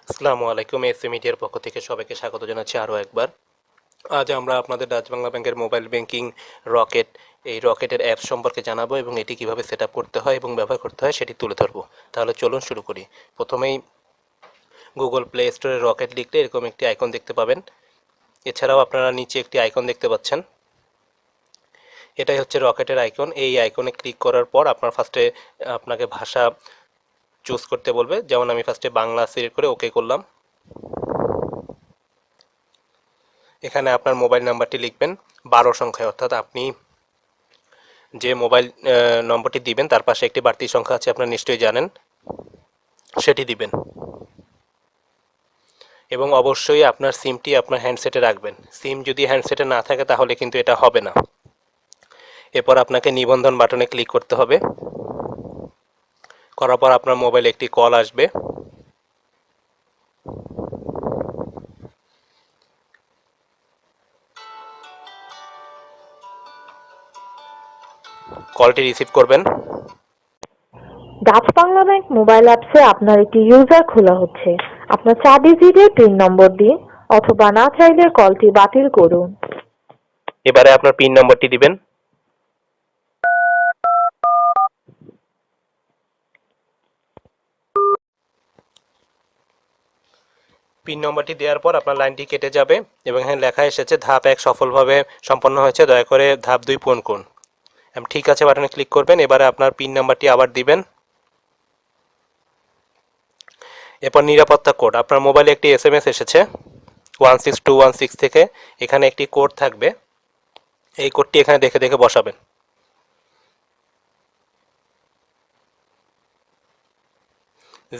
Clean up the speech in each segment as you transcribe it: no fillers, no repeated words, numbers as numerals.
আসসালামু আলাইকুম। এসএ মিডিয়ার পক্ষ থেকে সবাইকে স্বাগত জানাচ্ছি আরও একবার। আজ আমরা আপনাদের ডাচ বাংলা ব্যাংকের মোবাইল ব্যাংকিং রকেট এই রকেটের অ্যাপস সম্পর্কে জানাবো এবং এটি কিভাবে সেট আপ করতে হয় এবং ব্যবহার করতে হয় সেটি তুলে ধরবো। তাহলে চলুন শুরু করি। প্রথমেই গুগল প্লে স্টোরে রকেট লিখলে এরকম একটি আইকন দেখতে পাবেন। এছাড়াও আপনারা নিচে একটি আইকন দেখতে পাচ্ছেন, এটাই হচ্ছে রকেটের আইকন। এই আইকনে ক্লিক করার পর ফার্স্টে আপনাকে ভাষা চুজ করতে বলবে, যেমন আমি ফার্স্টে বাংলা সিলেক্ট করে ওকে করলাম। এখানে আপনার মোবাইল নাম্বারটি লিখবেন 12 সংখ্যায়, অর্থাৎ আপনি যে মোবাইল নম্বরটি দিবেন তার পাশে একটি বাড়তি সংখ্যা আছে, আপনারা নিশ্চয়ই জানেন, সেটি দিবেন। এবং অবশ্যই আপনার সিমটি আপনার হ্যান্ডসেটে রাখবেন। সিম যদি হ্যান্ডসেটে না থাকে তাহলে কিন্তু এটা হবে না। এরপর আপনাকে নিবন্ধন বাটনে ক্লিক করতে হবে। করার পর আপনার মোবাইলে একটি কল আসবে। কলটি রিসিভ করবেন। ডাচ বাংলা ব্যাংক মোবাইল অ্যাপসে আপনার একটি ইউজার খোলা হচ্ছে। আপনার 4 ডিজিটের পিন নম্বর দিন, অথবা না চাইলে কলটি বাতিল করুন। এবারে আপনার পিন নম্বরটি দিবেন। পিন নম্বরটি দেওয়ার পর আপনার লাইনটি কেটে যাবে এবং এখানে লেখা এসেছে ধাপ 1 সফলভাবে সম্পন্ন হয়েছে, দয়া করে ধাপ 2 পূরণ করুন। ঠিক আছে বাটনে ক্লিক করবেন। এবারে আপনার পিন নাম্বারটি আবার দিবেন। এরপর নিরাপত্তা কোড, আপনার মোবাইলে একটি এসএমএস এসেছে 16216 থেকে। এখানে একটি কোড থাকবে, এই কোডটি এখানে দেখে দেখে বসাবেন।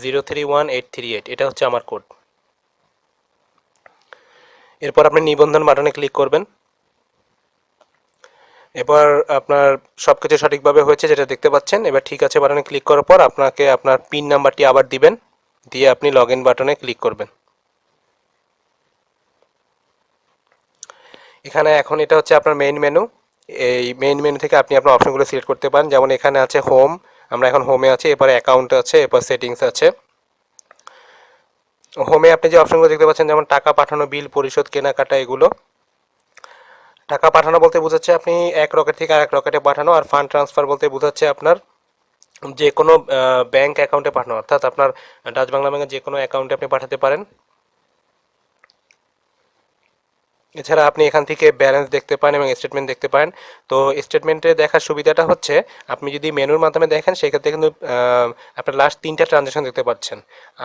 (031) এটা হচ্ছে আমার কোড। এরপর আপনি নিবন্ধন বাটনে ক্লিক করবেন। এবার আপনার সব কিছু সঠিকভাবে হয়েছে যেটা দেখতে পাচ্ছেন। এবার ঠিক আছে বাটনে ক্লিক করার পর আপনাকে আপনার পিন নাম্বারটি আবার দিবেন, দিয়ে আপনি লগ ইন বাটনে ক্লিক করবেন। এখানে এখন এটা হচ্ছে আপনার মেইন মেনু। এই মেইন মেনু থেকে আপনি আপনার অপশনগুলো সিলেক্ট করতে পারেন, যেমন এখানে আছে হোম, আমরা এখন হোমে আছি। এরপরে অ্যাকাউন্ট আছে, এরপর সেটিংস আছে। হোমে আপনি যে অপশনগুলো দেখতে পাচ্ছেন, যেমন টাকা পাঠানো, বিল পরিশোধ, কেনাকাটা, এগুলো। টাকা পাঠানো বলতে বোঝাচ্ছে আপনি এক রকেট থেকে আরেক রকেটে পাঠানো, আর ফান্ড ট্রান্সফার বলতে বোঝাচ্ছে আপনার যে কোনো ব্যাংক অ্যাকাউন্টে পাঠানো, অর্থাৎ আপনার ডাচ বাংলা ব্যাংকের যে কোনো অ্যাকাউন্টে আপনি পাঠাতে পারেন। এছাড়া আপনি এখান থেকে ব্যালেন্স দেখতে পান এবং স্টেটমেন্ট দেখতে পান। তো স্টেটমেন্টে দেখার সুবিধাটা হচ্ছে, আপনি যদি মেনুর মাধ্যমে দেখেন সেক্ষেত্রে কিন্তু আপনার লাস্ট 3টা ট্রানজ্যাকশন দেখতে পাচ্ছেন,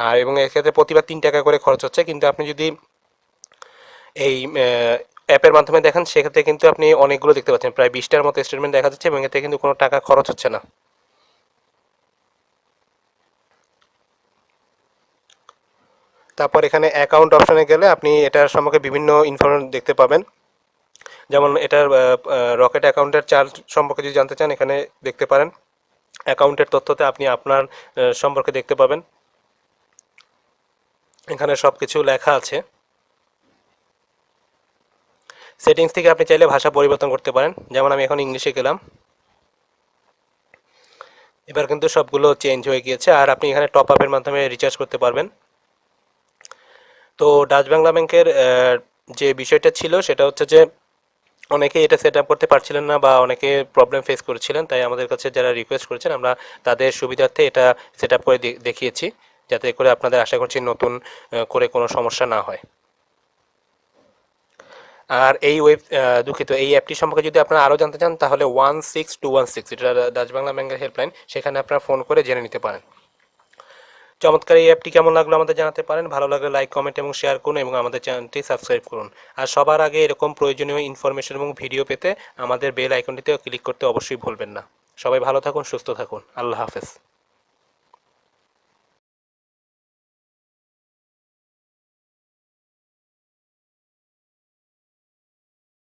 আর এবং এক্ষেত্রে প্রতিবার 3 টাকা করে খরচ হচ্ছে। কিন্তু আপনি যদি এই অ্যাপের মাধ্যমে দেখেন সেক্ষেত্রে কিন্তু আপনি অনেকগুলো দেখতে পাচ্ছেন, প্রায় 20টার মতো স্টেটমেন্ট দেখা যাচ্ছে এবং এতে কিন্তু কোনো টাকা খরচ হচ্ছে না। তারপর এখানে অ্যাকাউন্ট অপশনে গেলে আপনি এটার সম্পর্কে বিভিন্ন ইনফরমেশন দেখতে পাবেন, যেমন এটার রকেট অ্যাকাউন্টের চার্জ সম্পর্কে যদি জানতে চান এখানে দেখতে পারেন। অ্যাকাউন্টের তথ্যতে আপনি আপনার সম্পর্কে দেখতে পাবেন, এখানে সব কিছু লেখা আছে। সেটিংস থেকে আপনি চাইলে ভাষা পরিবর্তন করতে পারেন, যেমন আমি এখন ইংলিশে গেলাম। এবার কিন্তু সবগুলো চেঞ্জ হয়ে গিয়েছে, আর আপনি এখানে টপ আপের মাধ্যমে রিচার্জ করতে পারবেন। তো ডাচ বাংলা ব্যাংকের যে বিষয়টা ছিল সেটা হচ্ছে যে অনেকে এটা সেট আপ করতে পারছিলেন না বা অনেকে প্রবলেম ফেস করেছিলেন, তাই আমাদের কাছে যারা রিকোয়েস্ট করেছেন আমরা তাদের সুবিধার্থে এটা সেট আপ করে দেখিয়েছি, যাতে করে আপনাদের আশা করছি নতুন করে কোনো সমস্যা না হয়। আর এই দুঃখিত, এই অ্যাপটি সম্পর্কে যদি আপনারা আরও জানতে চান তাহলে 16216, এটা ডাচ বাংলা ব্যাংকের হেল্পলাইন, সেখানে আপনারা ফোন করে জেনে নিতে পারেন। চমৎকার এই অ্যাপটি কেমন লাগলো আমাদের জানাতে পারেন। ভালো লাগলে লাইক, কমেন্ট এবং শেয়ার করুন এবং আমাদের চ্যানেলটি সাবস্ক্রাইব করুন। আর সবার আগে এরকম প্রয়োজনীয় ইনফরমেশন এবং ভিডিও পেতে আমাদের বেল আইকনটিতে ক্লিক করতে অবশ্যই ভুলবেন না। সবাই ভালো থাকুন, সুস্থ থাকুন। আল্লাহ হাফেজ।